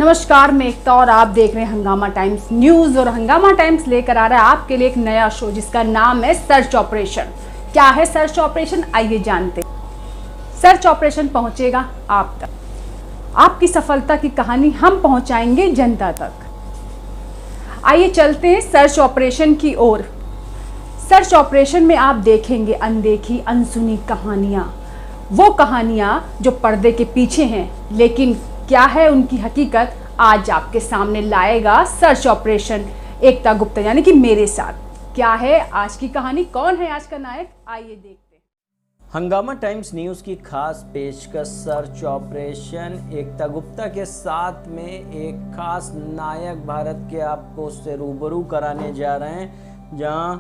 नमस्कार, मैं एकता और आप देख रहे हैं हंगामा टाइम्स न्यूज़। और हंगामा टाइम्स लेकर आ रहा है आपके लिए एक नया शो जिसका नाम है सर्च ऑपरेशन। क्या है सर्च ऑपरेशन, आइए जानते हैं। सर्च ऑपरेशन पहुंचेगा आप तक, आपकी सफलता की कहानी हम पहुंचाएंगे जनता तक। आइए चलते हैं सर्च ऑपरेशन की ओर। सर्च ऑपरेशन में आप देखेंगे अनदेखी अनसुनी कहानियाँ, वो कहानियाँ जो पर्दे के पीछे हैं, लेकिन क्या है उनकी हकीकत आज आपके सामने लाएगा सर्च ऑपरेशन एकता गुप्ता, यानी कि मेरे साथ। क्या है आज की कहानी, कौन है आज का नायक, आइए देखते हैं। हंगामा टाइम्स न्यूज़ की खास पेशकश सर्च ऑपरेशन एकता गुप्ता के साथ में एक खास नायक भारत के आपको उससे रूबरू कराने जा रहे हैं, जहां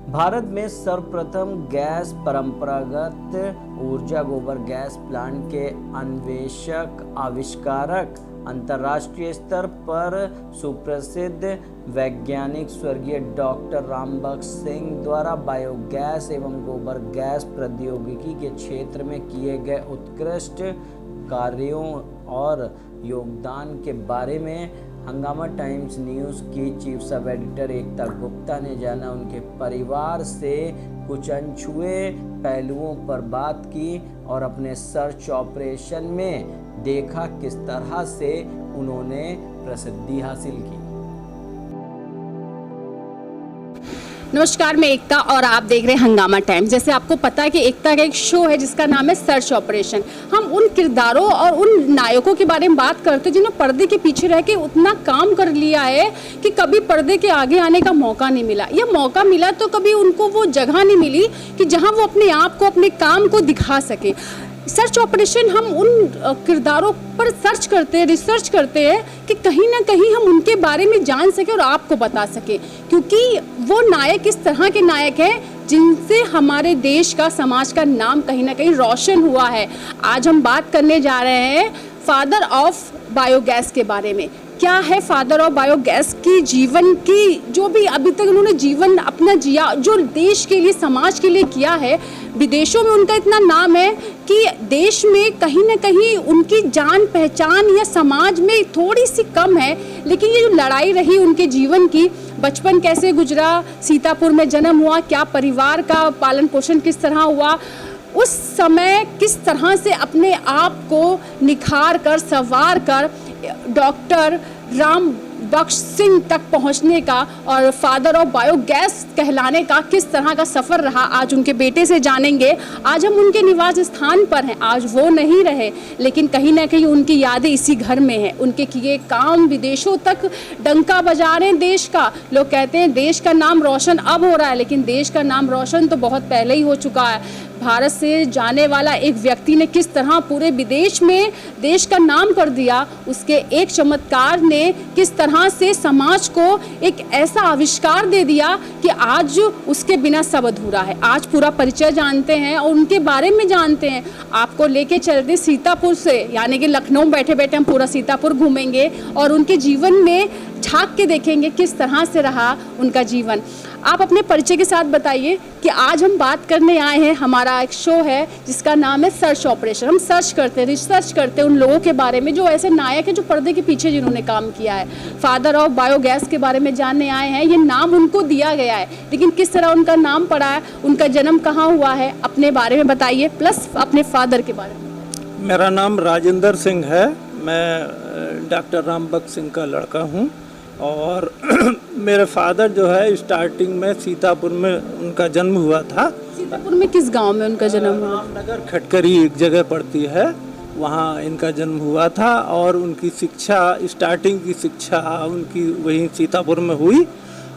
भारत में सर्वप्रथम गैस परंपरागत ऊर्जा गोबर गैस प्लांट के अन्वेषक आविष्कारक अंतर्राष्ट्रीय स्तर पर सुप्रसिद्ध वैज्ञानिक स्वर्गीय डॉक्टर रामबख्श सिंह द्वारा बायोगैस एवं गोबर गैस प्रौद्योगिकी के क्षेत्र में किए गए उत्कृष्ट कार्यों और योगदान के बारे में हंगामा टाइम्स न्यूज़ की चीफ सब एडिटर एकता गुप्ता ने जाना। उनके परिवार से कुछ अनछुए पहलुओं पर बात की और अपने सर्च ऑपरेशन में देखा किस तरह से उन्होंने प्रसिद्धि हासिल की। नमस्कार, मैं एकता और आप देख रहे हैं हंगामा टाइम्स। जैसे आपको पता है कि एकता का एक शो है जिसका नाम है सर्च ऑपरेशन। हम उन किरदारों और उन नायकों के बारे में बात करते हैं जिन्होंने पर्दे के पीछे रह के उतना काम कर लिया है कि कभी पर्दे के आगे आने का मौका नहीं मिला, या मौका मिला तो कभी उनको वो जगह नहीं मिली कि जहाँ वो अपने आप को, अपने काम को दिखा सके। सर्च ऑपरेशन हम उन किरदारों पर सर्च करते हैं, रिसर्च करते हैं कि कहीं ना कहीं हम उनके बारे में जान सके और आपको बता सके, क्योंकि वो नायक इस तरह के नायक हैं जिनसे हमारे देश का, समाज का नाम कहीं ना कहीं रोशन हुआ है। आज हम बात करने जा रहे हैं फादर ऑफ बायोगैस के बारे में। क्या है फादर ऑफ बायोगैस की जीवन की, जो भी अभी तक उन्होंने जीवन अपना जिया, जो देश के लिए, समाज के लिए किया है। विदेशों में उनका इतना नाम है कि देश में कहीं ना कहीं उनकी जान पहचान या समाज में थोड़ी सी कम है। लेकिन ये जो लड़ाई रही उनके जीवन की, बचपन कैसे गुजरा, सीतापुर में जन्म हुआ, क्या परिवार का पालन पोषण किस तरह हुआ, उस समय किस तरह से अपने आप को निखार कर, संवार कर डॉक्टर रामबख्श सिंह तक पहुंचने का और फादर ऑफ बायोगैस कहलाने का किस तरह का सफ़र रहा, आज उनके बेटे से जानेंगे। आज हम उनके निवास स्थान पर हैं, आज वो नहीं रहे, लेकिन कहीं ना कहीं उनकी यादें इसी घर में हैं। उनके किए काम विदेशों तक डंका बजा रहे हैं देश का। लोग कहते हैं देश का नाम रोशन अब हो रहा है, लेकिन देश का नाम रोशन तो बहुत पहले ही हो चुका है। भारत से जाने वाला एक व्यक्ति ने किस तरह पूरे विदेश में देश का नाम कर दिया, उसके एक चमत्कार ने किस तरह से समाज को एक ऐसा आविष्कार दे दिया कि आज उसके बिना सब अधूरा है। आज पूरा परिचय जानते हैं और उनके बारे में जानते हैं। आपको लेके चलते सीतापुर से, यानी कि लखनऊ बैठे बैठे हम पूरा सीतापुर घूमेंगे और उनके जीवन में झांक के देखेंगे किस तरह से रहा उनका जीवन। आप अपने परिचय के साथ बताइए कि आज हम बात करने आए हैं, हमारा एक शो है जिसका नाम है सर्च ऑपरेशन। हम सर्च करते हैं, रिसर्च करते हैं उन लोगों के बारे में जो ऐसे नायक हैं जो पर्दे के पीछे जिन्होंने काम किया है। फादर ऑफ बायोगैस के बारे में जानने आए हैं। ये नाम उनको दिया गया है, लेकिन किस तरह उनका नाम पड़ा है, उनका जन्म कहाँ हुआ है, अपने बारे में बताइए, प्लस अपने फादर के बारे में। मेरा नाम राजेंद्र सिंह है, मैं डॉक्टर रामबख्श सिंह का लड़का हूँ। और मेरे फादर जो है स्टार्टिंग में सीतापुर में उनका जन्म हुआ था। सीतापुर में किस गांव में उनका जन्म हुआ? रामनगर खटकरी एक जगह पड़ती है, वहाँ इनका जन्म हुआ था। और उनकी शिक्षा, स्टार्टिंग की शिक्षा उनकी वहीं सीतापुर में हुई।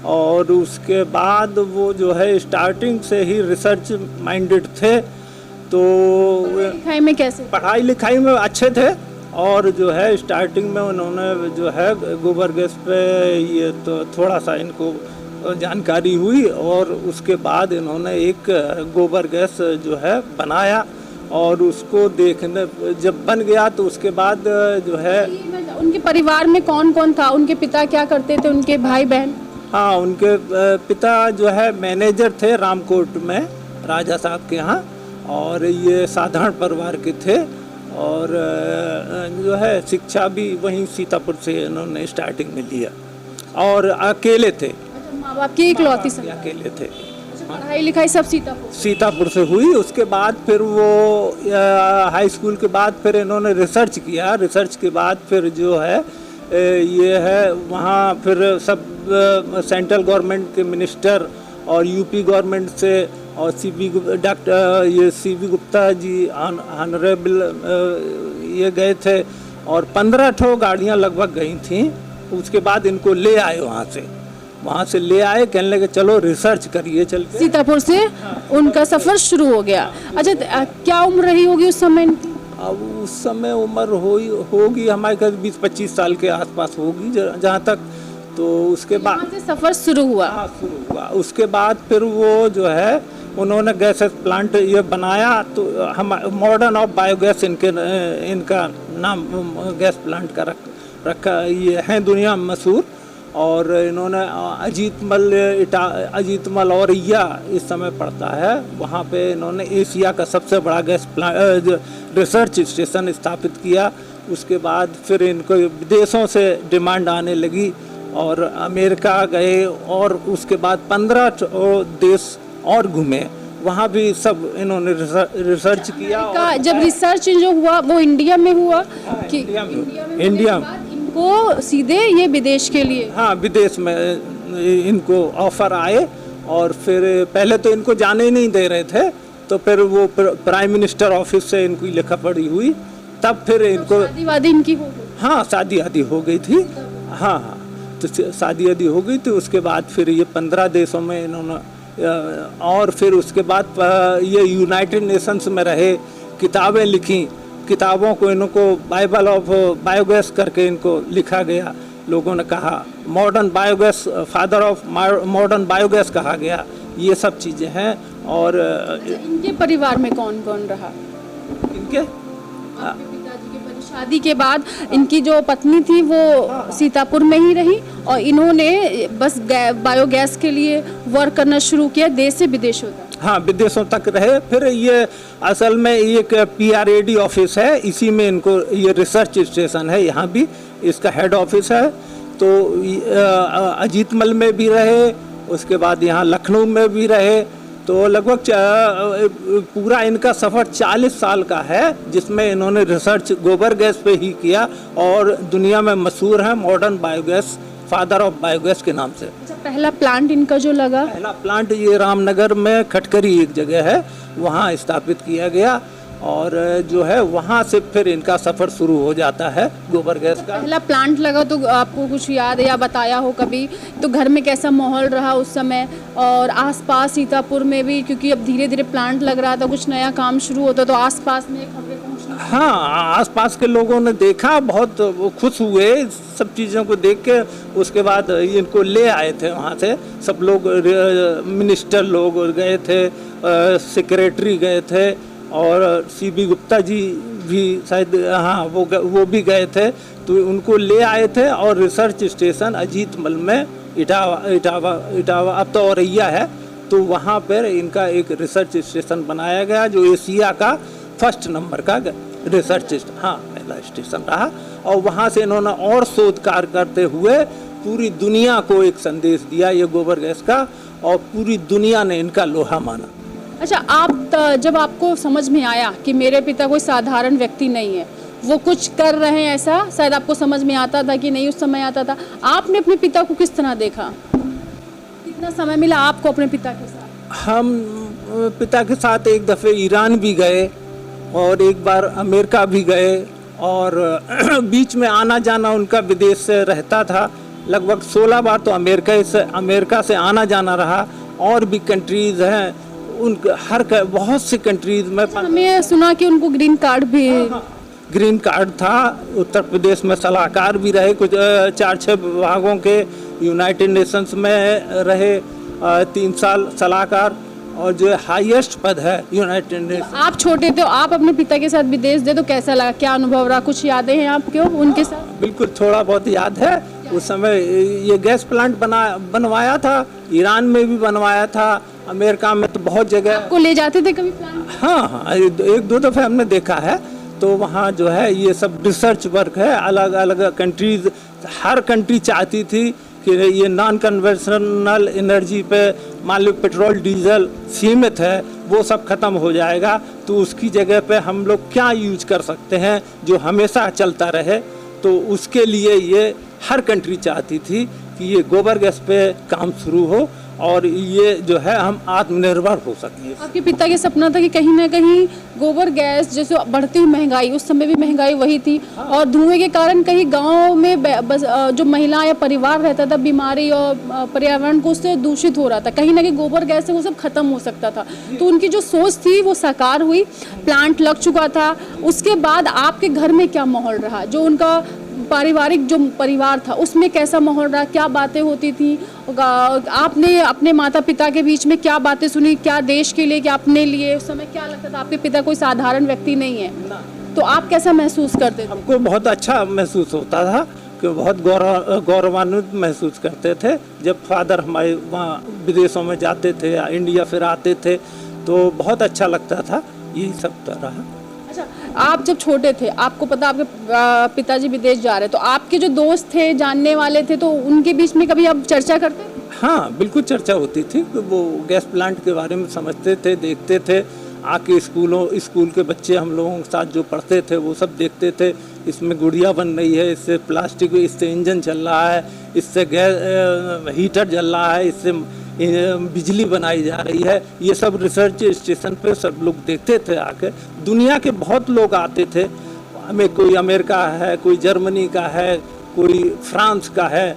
और उसके बाद वो जो है स्टार्टिंग से ही रिसर्च माइंडेड थे। तो पढ़ाई लिखाई में कैसे? पढ़ाई लिखाई में अच्छे थे। और जो है स्टार्टिंग में उन्होंने जो है गोबर गैस पे ये तो थोड़ा सा इनको जानकारी हुई, और उसके बाद इन्होंने एक गोबर गैस जो है बनाया। और उसको देखने जब बन गया तो उसके बाद जो है उनके परिवार में कौन कौन था, उनके पिता क्या करते थे, उनके भाई बहन? हाँ, उनके पिता जो है मैनेजर थे रामकोट में, राजा साहब के यहाँ। और ये साधारण परिवार के थे। और जो है शिक्षा भी वहीं सीतापुर से इन्होंने स्टार्टिंग में लिया और अकेले थे, अच्छा, माँ बाप की इकलौती संतान। अकेले थे। अच्छा, पढ़ाई लिखाई सब सीतापुर। सीतापुर से हुई। उसके बाद फिर वो हाई स्कूल के बाद फिर इन्होंने रिसर्च किया। रिसर्च के बाद फिर जो है ये है वहाँ फिर सब सेंट्रल गवर्नमेंट के मिनिस्टर और यूपी गवर्नमेंट से और सीबी गुप्ता जी ऑनरेबल ये गए थे और 15 ठो गाड़ियाँ लगभग गई थी। उसके बाद इनको ले आए वहाँ से ले आए, कहने लगे चलो रिसर्च करिए चल के। सीतापुर से उनका सफर शुरू हो गया। अच्छा, क्या उम्र रही होगी उस समय इनकी? अब उस समय उम्र होगी हमारे घर 20-25 साल के आसपास होगी जहाँ तक। तो उसके बाद यहाँ से सफर शुरू हुआ। हाँ, शुरू हुआ। उसके बाद फिर वो जो है उन्होंने गैस प्लांट ये बनाया। तो हम मॉडर्न ऑफ बायोगैस इनका नाम गैस प्लांट का रखा ये है दुनिया में मशहूर। और इन्होंने अजीतमल और या इस समय पड़ता है वहाँ पे इन्होंने एशिया का सबसे बड़ा गैस प्लांट रिसर्च स्टेशन स्थापित किया। उसके बाद फिर इनको विदेशों से डिमांड आने लगी और अमेरिका गए और उसके बाद 15 देश और घूमे, वहाँ भी सब इन्होंने रिसर्च किया। और जब रिसर्च जो हुआ वो इंडिया में हुआ कि इंडिया को सीधे ये विदेश के लिए? हाँ, विदेश में इनको ऑफर आए और फिर पहले तो इनको जाने ही नहीं दे रहे थे। तो फिर वो प्राइम मिनिस्टर ऑफिस से इनको लिखा पड़ी हुई, तब फिर इनको शादी वादी इनकी हो गई। हाँ, शादी आदि हो गई थी। हाँ हाँ, तो शादी आदि हो गई थी। उसके बाद फिर ये 15 देशों में इन्होंने और फिर उसके बाद ये यूनाइटेड नेशंस में रहे, किताबें लिखी। किताबों को इनको बाइबल ऑफ बायोगैस करके इनको लिखा गया। लोगों ने कहा modern biogas, father of modern biogas कहा गया। ये सब चीज़ें हैं। और इनके परिवार में कौन कौन रहा? इनके आपके पिताजी के शादी के बाद इनकी जो पत्नी थी वो सीतापुर में ही रही और इन्होंने बस बायोगैस के लिए वर्क करना शुरू किया देश से विदेशों तक। हाँ, विदेशों तक रहे। फिर ये असल में एक PRAD ऑफिस है, इसी में इनको ये रिसर्च स्टेशन है, यहाँ भी इसका हेड ऑफिस है। तो अजीतमल में भी रहे, उसके बाद यहाँ लखनऊ में भी रहे। तो लगभग पूरा इनका सफ़र 40 साल का है, जिसमें इन्होंने रिसर्च गोबर गैस पे ही किया और दुनिया में मशहूर है modern biogas, father of biogas के नाम से। अच्छा, पहला प्लांट इनका जो लगा? पहला प्लांट ये रामनगर में खटकरी एक जगह है, वहाँ स्थापित किया गया और जो है वहाँ से फिर इनका सफ़र शुरू हो जाता है गोबर गैस का। पहला प्लांट लगा तो आपको कुछ याद है या बताया हो कभी? तो घर में कैसा माहौल रहा उस समय और आसपास सीतापुर में भी, क्योंकि अब धीरे धीरे प्लांट लग रहा था, कुछ नया काम शुरू होता तो आसपास में खबरें पहुँचना? हाँ, आसपास के लोगों ने देखा, बहुत खुश हुए सब चीज़ों को देख के। उसके बाद इनको ले आए थे वहाँ से सब लोग, मिनिस्टर लोग गए थे, सेक्रेटरी गए थे और CB गुप्ता जी भी शायद, हाँ वो भी गए थे। तो उनको ले आए थे और रिसर्च स्टेशन अजीतमल में इटावा अब तो औरैया है, तो वहाँ पर इनका एक रिसर्च स्टेशन बनाया गया जो एशिया का फर्स्ट नंबर का रिसर्च हाँ पहला स्टेशन रहा। और वहाँ से इन्होंने और शोध कार्य करते हुए पूरी दुनिया को एक संदेश दिया ये गोबर गैस का, और पूरी दुनिया ने इनका लोहा माना। अच्छा, आप जब आपको समझ में आया कि मेरे पिता कोई साधारण व्यक्ति नहीं है, वो कुछ कर रहे हैं, ऐसा शायद आपको समझ में आता था कि नहीं? उस समय आता था। आपने अपने पिता को किस तरह देखा? कितना समय मिला आपको अपने पिता के साथ? हम पिता के साथ एक दफ़े ईरान भी गए और एक बार अमेरिका भी गए और बीच में आना जाना उनका विदेश से रहता था। लगभग 16 बार तो अमेरिका से आना जाना रहा। और भी कंट्रीज़ हैं उनके बहुत सी कंट्रीज में। हमें सुना कि उनको ग्रीन कार्ड भी ग्रीन कार्ड था। उत्तर प्रदेश में सलाहकार भी रहे कुछ 4-6 विभागों के, यूनाइटेड नेशंस में रहे 3 साल सलाहकार, और जो हाईएस्ट पद है यूनाइटेड नेशंस। आप छोटे थे, आप अपने पिता के साथ विदेश गए तो कैसा लगा, क्या अनुभव रहा? कुछ यादें हैं आपको उनके साथ? बिल्कुल, थोड़ा बहुत याद है। उस समय ये गैस प्लांट बनवाया था, ईरान में भी बनवाया था, अमेरिका में तो बहुत जगह। आपको ले जाते थे कभी प्लांट? हाँ, 1-2 दफ़े हमने देखा है। तो वहाँ जो है ये सब रिसर्च वर्क है, अलग अलग कंट्रीज, हर कंट्री चाहती थी कि ये नॉन कन्वेंशनल एनर्जी पे मान लो पेट्रोल डीजल सीमित है, वो सब खत्म हो जाएगा, तो उसकी जगह पे हम लोग क्या यूज कर सकते हैं जो हमेशा चलता रहे। तो उसके लिए ये हर कंट्री चाहती थी कि ये गोबर गैस पे काम शुरू हो और ये जो है हम आत्मनिर्भर हो सकें। आपके पिता का सपना था कि कहीं ना कहीं गोबर गैस, जैसे बढ़ती हुई महंगाई, उस समय भी महंगाई वही थी, और धुएं के कारण कहीं गांव में बस जो महिला या परिवार रहता था बीमारी और पर्यावरण को उससे दूषित हो रहा था, कहीं ना कहीं गोबर गैस से वो सब खत्म हो सकता था। तो उनकी जो सोच थी वो साकार हुई, प्लांट लग चुका था। उसके बाद आपके घर में क्या माहौल रहा, जो उनका पारिवारिक जो परिवार था उसमें कैसा माहौल रहा, क्या बातें होती थी, आपने अपने माता पिता के बीच में क्या बातें सुनी, क्या देश के लिए, क्या अपने लिए? उस समय क्या लगता था? आपके पिता कोई साधारण व्यक्ति नहीं है, तो आप कैसा महसूस करते थे? हमको बहुत अच्छा महसूस होता था कि बहुत गौरवान्वित महसूस करते थे। जब फादर हमारे वहाँ विदेशों में जाते थे या इंडिया फिर आते थे तो बहुत अच्छा लगता था। यही सब रहा। आप जब छोटे थे, आपको पता आपके पिताजी विदेश जा रहे, तो आपके जो दोस्त थे, जानने वाले थे, तो उनके बीच में कभी आप चर्चा करते? हाँ, बिल्कुल चर्चा होती थी। वो गैस प्लांट के बारे में समझते थे, देखते थे, आके स्कूल के बच्चे हम लोगों के साथ जो पढ़ते थे वो सब देखते थे, इसमें गुड़िया बन रही है, इससे प्लास्टिक, इससे इंजन चल रहा है, इससे गैस हीटर जल रहा है, इससे बिजली बनाई जा रही है। ये सब रिसर्च स्टेशन पे सब लोग देखते थे आके। दुनिया के बहुत लोग आते थे, हमें कोई अमेरिका है, कोई जर्मनी का है, कोई फ्रांस का है,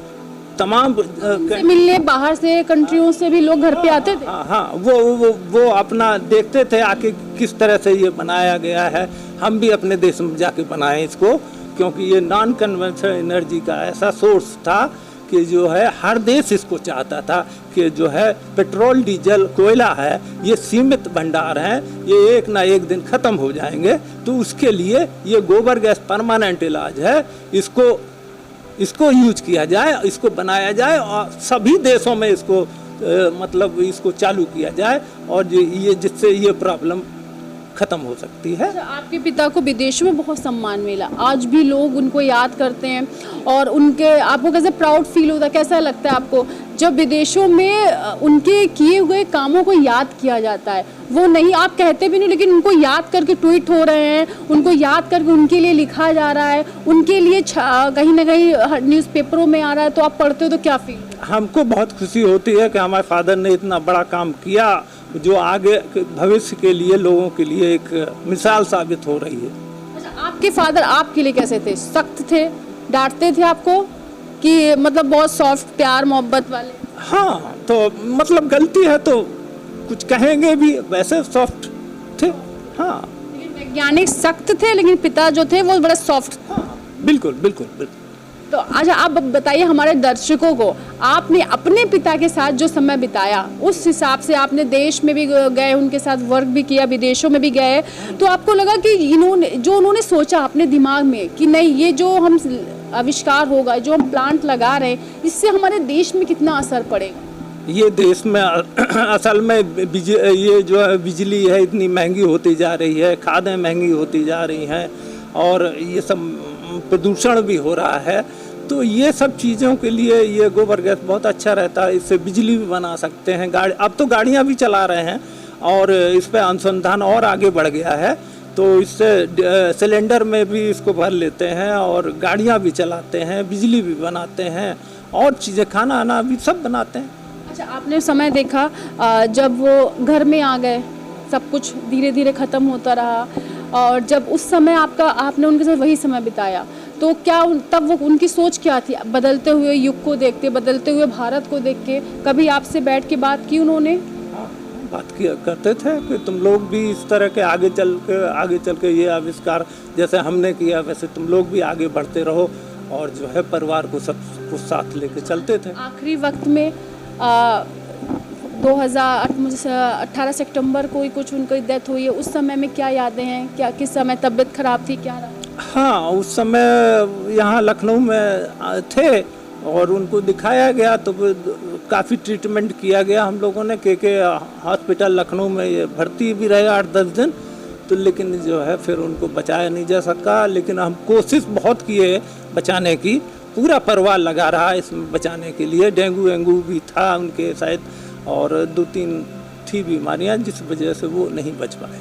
तमाम से मिलने बाहर से कंट्रियों से भी लोग घर पे आते थे। हाँ, वो अपना देखते थे आके किस तरह से ये बनाया गया है। हम भी अपने देश में जाके बनाए इसको, क्योंकि ये नॉन कन्वेंशनल एनर्जी का ऐसा सोर्स था कि जो है हर देश इसको चाहता था कि जो है पेट्रोल डीजल कोयला है, ये सीमित भंडार हैं, ये एक ना एक दिन ख़त्म हो जाएंगे। तो उसके लिए ये गोबर गैस परमानेंट इलाज है, इसको यूज किया जाए, इसको बनाया जाए और सभी देशों में इसको मतलब इसको चालू किया जाए और ये जिससे ये प्रॉब्लम खत्म हो सकती है। आपके पिता को विदेशों में बहुत सम्मान मिला, आज भी लोग उनको याद करते हैं और उनके, आपको कैसे प्राउड फील होता है, कैसा लगता है आपको जब विदेशों में उनके किए हुए कामों को याद किया जाता है? वो नहीं, आप कहते भी नहीं, लेकिन उनको याद करके ट्वीट हो रहे हैं, उनको याद करके उनके लिए लिखा जा रहा है, उनके लिए कहीं ना कहीं न्यूज़पेपरों में आ रहा है, तो आप पढ़ते हो तो क्या फील? हमको बहुत खुशी होती है कि हमारे फादर ने इतना बड़ा काम किया जो आगे भविष्य के लिए लोगों के लिए एक मिसाल साबित हो रही है। अच्छा, आपके फादर आपके लिए कैसे थे? सख्त थे, डांटते थे आपको, कि मतलब बहुत सॉफ्ट, प्यार मोहब्बत वाले? हाँ, तो मतलब गलती है तो कुछ कहेंगे भी, वैसे सॉफ्ट थे। हाँ, लेकिन वैज्ञानिक सख्त थे, लेकिन पिता जो थे वो बड़े सॉफ्ट थे। हाँ, बिल्कुल बिल्कुल बिल्कुल। तो अच्छा, आप बताइए हमारे दर्शकों को, आपने अपने पिता के साथ जो समय बिताया उस हिसाब से, आपने देश में भी गए, उनके साथ वर्क भी किया, विदेशों में भी गए, तो आपको लगा कि उन्होंने सोचा अपने दिमाग में कि नहीं, ये जो हम आविष्कार होगा, जो हम प्लांट लगा रहे हैं, इससे हमारे देश में कितना असर पड़ेगा? ये देश में असल में ये जो है बिजली है इतनी महंगी होती जा रही है, खादें महंगी होती जा रही हैं और ये सब प्रदूषण भी हो रहा है। तो ये सब चीज़ों के लिए ये गोबर गैस बहुत अच्छा रहता है। इससे बिजली भी बना सकते हैं, अब तो गाड़ियाँ भी चला रहे हैं और इस पर अनुसंधान और आगे बढ़ गया है। तो इससे सिलेंडर में भी इसको भर लेते हैं और गाड़ियाँ भी चलाते हैं, बिजली भी बनाते हैं और चीज़ें, खाना आना भी सब बनाते हैं। अच्छा, आपने समय देखा जब वो घर में आ गए, सब कुछ धीरे धीरे ख़त्म होता रहा, और जब उस समय आपने उनके साथ वही समय बिताया, तो क्या तब वो उनकी सोच क्या थी? बदलते हुए युग को देखते, बदलते हुए भारत को देख के कभी आपसे बैठ के बात की उन्होंने? बात किया करते थे कि तुम लोग भी इस तरह के आगे चल के ये आविष्कार जैसे हमने किया वैसे तुम लोग भी आगे बढ़ते रहो, और जो है परिवार को सब कुछ साथ लेके चलते थे। आखिरी वक्त में 2018 सितंबर को ही कुछ उनकी डेथ हुई है, उस समय में क्या यादें हैं? क्या किस समय तबीयत खराब थी, क्या रहा? हाँ, उस समय यहाँ लखनऊ में थे और उनको दिखाया गया तो काफ़ी ट्रीटमेंट किया गया हम लोगों ने, के हॉस्पिटल लखनऊ में ये भर्ती भी रहे 8-10 दिन। तो लेकिन जो है फिर उनको बचाया नहीं जा सका। लेकिन हम कोशिश बहुत किए बचाने की, पूरा परिवार लगा रहा इसमें बचाने के लिए। डेंगू वेंगू भी था उनके शायद, और 2-3 थी बीमारियां जिस वजह से वो नहीं बच पाए।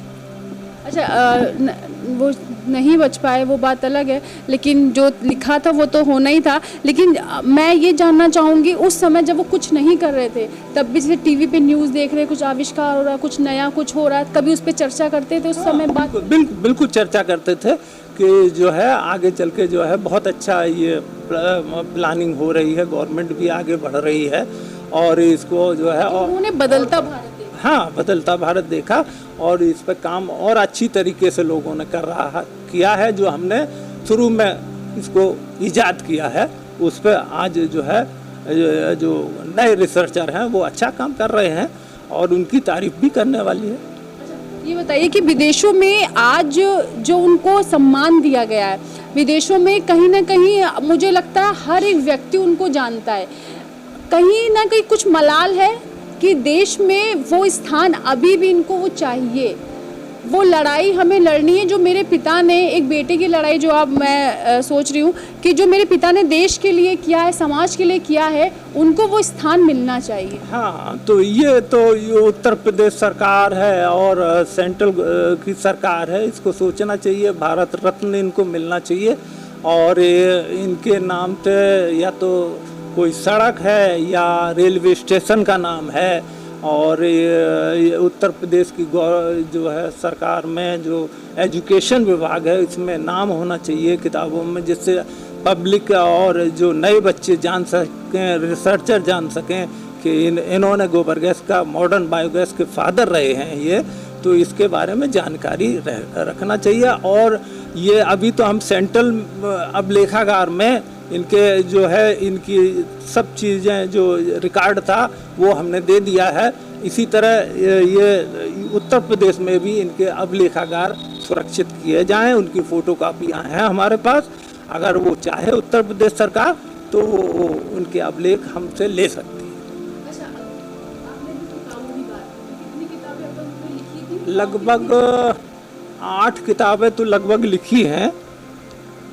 अच्छा, वो नहीं बच पाए वो बात अलग है, लेकिन जो लिखा था वो तो होना ही था। लेकिन मैं ये जानना चाहूँगी उस समय जब वो कुछ नहीं कर रहे थे, तब भी जैसे टीवी पे न्यूज़ देख रहे, कुछ आविष्कार हो रहा, कुछ नया कुछ हो रहा, कभी उस पर चर्चा करते थे उस समय? बात बिल्कुल चर्चा करते थे कि जो है आगे चल के जो है बहुत अच्छा ये प्लानिंग हो रही है, गवर्नमेंट भी आगे बढ़ रही है और इसको जो है और उन्होंने बदलता भारत देखा। हाँ, बदलता भारत देखा और इस पर काम और अच्छी तरीके से लोगों ने किया है। जो हमने शुरू में इसको इजाद किया है उस पर आज जो है जो नए रिसर्चर हैं वो अच्छा काम कर रहे हैं और उनकी तारीफ भी करने वाली है। ये बताइए कि विदेशों में आज जो उनको सम्मान दिया गया है, विदेशों में कहीं ना कहीं मुझे लगता है हर एक व्यक्ति उनको जानता है, कहीं ना कहीं कुछ मलाल है कि देश में वो स्थान अभी भी इनको वो चाहिए। वो लड़ाई हमें लड़नी है जो मेरे पिता ने, एक बेटे की लड़ाई जो अब मैं सोच रही हूँ कि जो मेरे पिता ने देश के लिए किया है, समाज के लिए किया है, उनको वो स्थान मिलना चाहिए। हाँ, तो ये उत्तर प्रदेश सरकार है और सेंट्रल की सरकार है, इसको सोचना चाहिए, भारत रत्न इनको मिलना चाहिए। और इनके नाम पे या तो कोई सड़क है या रेलवे स्टेशन का नाम है, और ये उत्तर प्रदेश की जो है सरकार में जो एजुकेशन विभाग है इसमें नाम होना चाहिए किताबों में, जिससे पब्लिक और जो नए बच्चे जान सकें, रिसर्चर जान सकें कि इन्होंने गोबर गैस का, मॉडर्न बायोगैस के फादर रहे हैं ये, तो इसके बारे में जानकारी रखना चाहिए। और ये अभी तो हम सेंट्रल अभिलेखागार में इनके जो है इनकी सब चीज़ें जो रिकॉर्ड था वो हमने दे दिया है। इसी तरह ये उत्तर प्रदेश में भी इनके अभिलेखागार सुरक्षित किए जाएं, उनकी फ़ोटोकॉपियाँ हैं हमारे पास। अगर वो चाहे उत्तर प्रदेश सरकार तो वो उनके अभिलेख हमसे ले सकती है। अच्छा, आपने किताबों की बात की, कितनी किताबें अब तक लिखी थी? लगभग 8 किताबें तो लगभग लिखी हैं,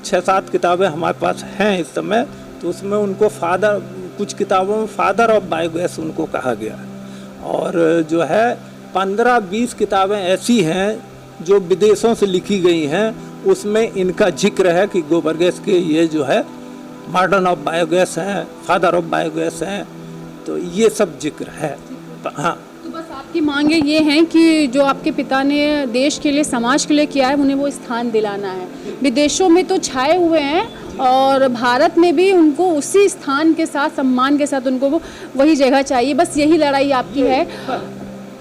6-7 किताबें हमारे पास हैं इस समय। तो उसमें उनको कुछ किताबों में फादर ऑफ बायोगैस उनको कहा गया, और जो है 15-20 किताबें ऐसी हैं जो विदेशों से लिखी गई हैं, उसमें इनका जिक्र है कि गोबर गैस के ये जो है मॉडर्न ऑफ बायोगैस हैं, फादर ऑफ बायोगैस हैं, तो ये सब जिक्र है। हाँ, तो बस आपकी मांगे ये हैं कि जो आपके पिता ने देश के लिए, समाज के लिए किया है, उन्हें वो स्थान दिलाना है। विदेशों में तो छाए हुए हैं और भारत में भी उनको उसी स्थान के साथ, सम्मान के साथ उनको वो वही जगह चाहिए। बस यही लड़ाई आपकी है,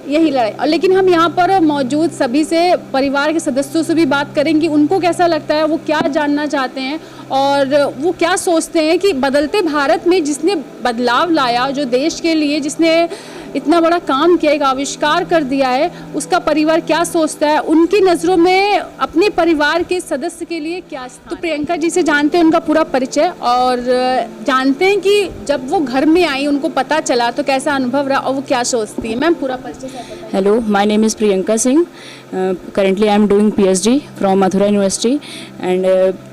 यही लड़ाई। लेकिन हम यहाँ पर मौजूद सभी से, परिवार के सदस्यों से भी बात करेंगे, उनको कैसा लगता है, वो क्या जानना चाहते हैं और वो क्या सोचते हैं कि बदलते भारत में जिसने बदलाव लाया, जो देश के लिए जिसने इतना बड़ा काम किया, एक आविष्कार कर दिया है, उसका परिवार क्या सोचता है, उनकी नज़रों में अपने परिवार के सदस्य के लिए क्या स्थान। तो प्रियंका जी से जानते हैं उनका पूरा परिचय और जानते हैं कि जब वो घर में आई, उनको पता चला तो कैसा अनुभव रहा और वो क्या सोचती है। मैम, पूरा परिचय से बताइए। Hello, my name is Priyanka Singh. Currently I am doing PhD from Mathura university and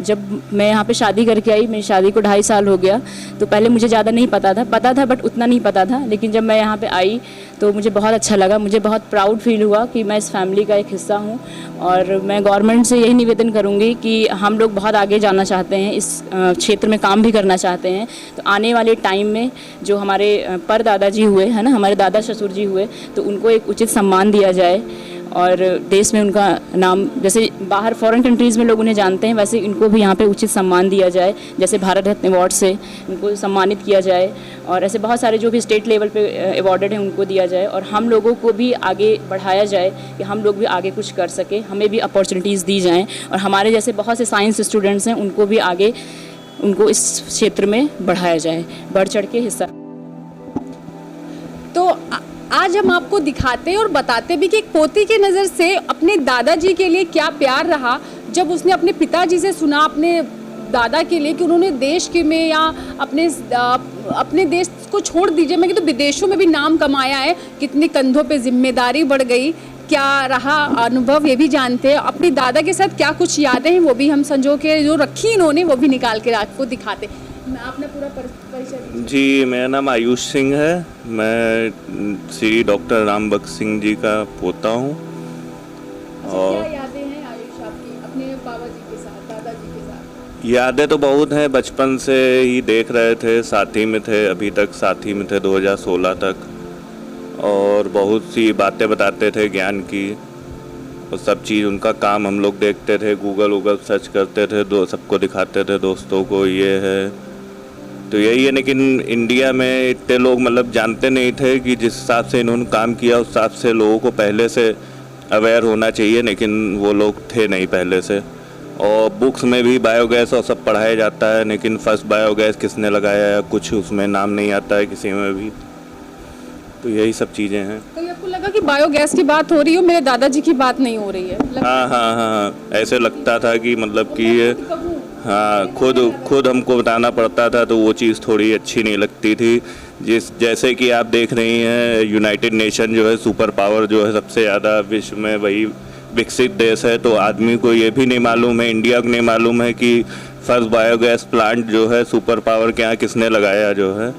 जब मैं यहाँ पे शादी करके आई, मेरी शादी को 2.5 साल हो गया, तो पहले मुझे ज़्यादा नहीं पता था बट उतना नहीं पता था। लेकिन जब मैं यहाँ पे आई तो मुझे बहुत अच्छा लगा, मुझे बहुत प्राउड फील हुआ कि मैं इस फैमिली का एक हिस्सा हूँ। और मैं गवर्नमेंट से यही निवेदन करूँगी कि हम लोग बहुत आगे जाना चाहते हैं, इस क्षेत्र में काम भी करना चाहते हैं। तो आने वाले टाइम में जो हमारे परदादाजी हुए हैं ना, हमारे दादा ससुर जी हुए, तो उनको एक उचित सम्मान दिया जाए और देश में उनका नाम, जैसे बाहर फॉरेन कंट्रीज़ में लोग उन्हें जानते हैं, वैसे इनको भी यहाँ पे उचित सम्मान दिया जाए। जैसे भारत रत्न अवार्ड से उनको सम्मानित किया जाए और ऐसे बहुत सारे जो भी स्टेट लेवल पे अवार्डेड हैं उनको दिया जाए, और हम लोगों को भी आगे बढ़ाया जाए कि हम लोग भी आगे कुछ कर सकें, हमें भी अपॉर्चुनिटीज़ दी जाएँ। और हमारे जैसे बहुत से साइंस स्टूडेंट्स हैं, उनको भी आगे, उनको इस क्षेत्र में बढ़ाया जाए, बढ़ चढ़ के हिस्सा। तो आज हम आपको दिखाते हैं और बताते भी कि एक पोती की नज़र से अपने दादाजी के लिए क्या प्यार रहा जब उसने अपने पिताजी से सुना, अपने दादा के लिए, कि उन्होंने देश के में या अपने देश को छोड़ दीजिए, मैं कि तो विदेशों में भी नाम कमाया है, कितने कंधों पे जिम्मेदारी बढ़ गई, क्या रहा अनुभव ये भी जानते हैं, अपनी दादा के साथ क्या कुछ यादें हैं वो भी हम संजो के जो रखी इन्होंने वो भी निकाल के आपको दिखाते। मैं आपने पूरा परिचय दीजिए। जी, मेरा नाम आयुष सिंह है। मैं श्री डॉक्टर राम बख्श सिंह जी का पोता हूँ। अच्छा, क्या यादें हैं आयुष आपकी अपने बाबा जी के साथ, दादाजी के साथ? यादें तो बहुत हैं, बचपन से ही देख रहे थे, साथ ही में थे, अभी तक साथ ही में थे 2016 तक, और बहुत सी बातें बताते थे ज्ञान की, और सब चीज़ उनका काम हम लोग देखते थे, गूगल सर्च करते थे, सबको दिखाते थे दोस्तों को ये है तो यही है। लेकिन इंडिया में इतने लोग मतलब जानते नहीं थे कि जिस हिसाब से इन्होंने काम किया उस हिसाब से लोगों को पहले से अवेयर होना चाहिए, लेकिन वो लोग थे नहीं पहले से। और बुक्स में भी बायोगैस और सब पढ़ाया जाता है, लेकिन फर्स्ट बायोगैस किसने लगाया है कुछ उसमें नाम नहीं आता है किसी में भी। तो यही सब चीज़ें हैं। तो आपको लगा कि बायोगैस की बात हो रही हो, मेरे दादाजी की बात नहीं हो रही है? हाँ, ऐसे लगता था कि मतलब कि ये हाँ खुद हमको बताना पड़ता था, तो वो चीज़ थोड़ी अच्छी नहीं लगती थी। जैसे कि आप देख रही हैं यूनाइटेड नेशन जो है सुपर पावर जो है सबसे ज़्यादा विश्व में वही विकसित देश है, तो आदमी को ये भी नहीं मालूम है, इंडिया को नहीं मालूम है कि फर्स्ट बायोगैस प्लांट जो है सुपर पावर के यहाँ किसने लगाया जो है।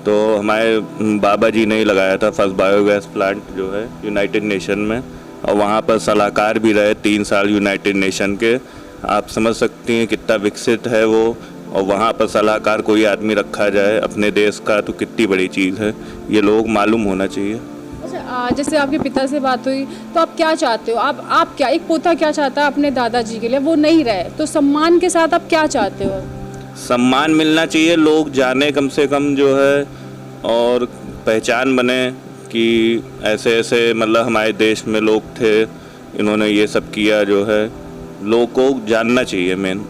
तो हमारे बाबा जी ने ही लगाया था फर्स्ट बायोगैस प्लांट जो है यूनाइटेड नेशन में, और वहाँ पर सलाहकार भी रहे 3 साल यूनाइटेड नेशन के। आप समझ सकती हैं कितना विकसित है वो, और वहाँ पर सलाहकार कोई आदमी रखा जाए अपने देश का तो कितनी बड़ी चीज़ है, ये लोग मालूम होना चाहिए। अच्छा, जैसे आपके पिता से बात हुई तो आप क्या चाहते हो? आप क्या, एक पोता क्या चाहता है अपने दादाजी के लिए? वो नहीं रहे तो सम्मान के साथ आप क्या चाहते हो? सम्मान मिलना चाहिए, लोग जाने कम से कम जो है, और पहचान बने कि ऐसे ऐसे मतलब हमारे देश में लोग थे, इन्होंने ये सब किया जो है, लोग को जानना चाहिए मेन।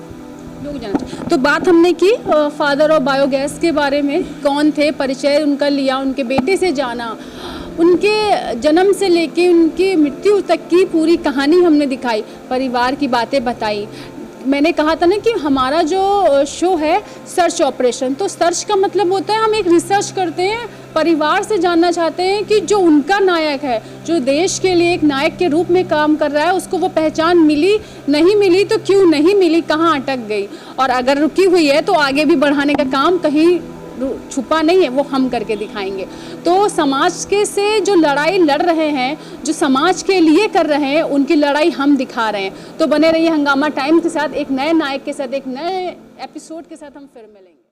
लोग जानते। तो बात हमने की फादर ऑफ बायोगैस के बारे में, कौन थे, परिचय उनका लिया, उनके बेटे से जाना, उनके जन्म से लेके उनकी मृत्यु तक की पूरी कहानी हमने दिखाई, परिवार की बातें बताई। मैंने कहा था ना कि हमारा जो शो है सर्च ऑपरेशन, तो सर्च का मतलब होता है हम एक रिसर्च करते हैं, परिवार से जानना चाहते हैं कि जो उनका नायक है, जो देश के लिए एक नायक के रूप में काम कर रहा है, उसको वो पहचान मिली, नहीं मिली तो क्यों नहीं मिली, कहाँ अटक गई, और अगर रुकी हुई है तो आगे भी बढ़ाने का काम कहीं छुपा नहीं है, वो हम करके दिखाएंगे। तो समाज के से जो लड़ाई लड़ रहे हैं, जो समाज के लिए कर रहे हैं, उनकी लड़ाई हम दिखा रहे हैं। तो बने रहिए हंगामा टाइम के साथ, एक नए नायक के साथ, एक नए एपिसोड के साथ हम फिर मिलेंगे।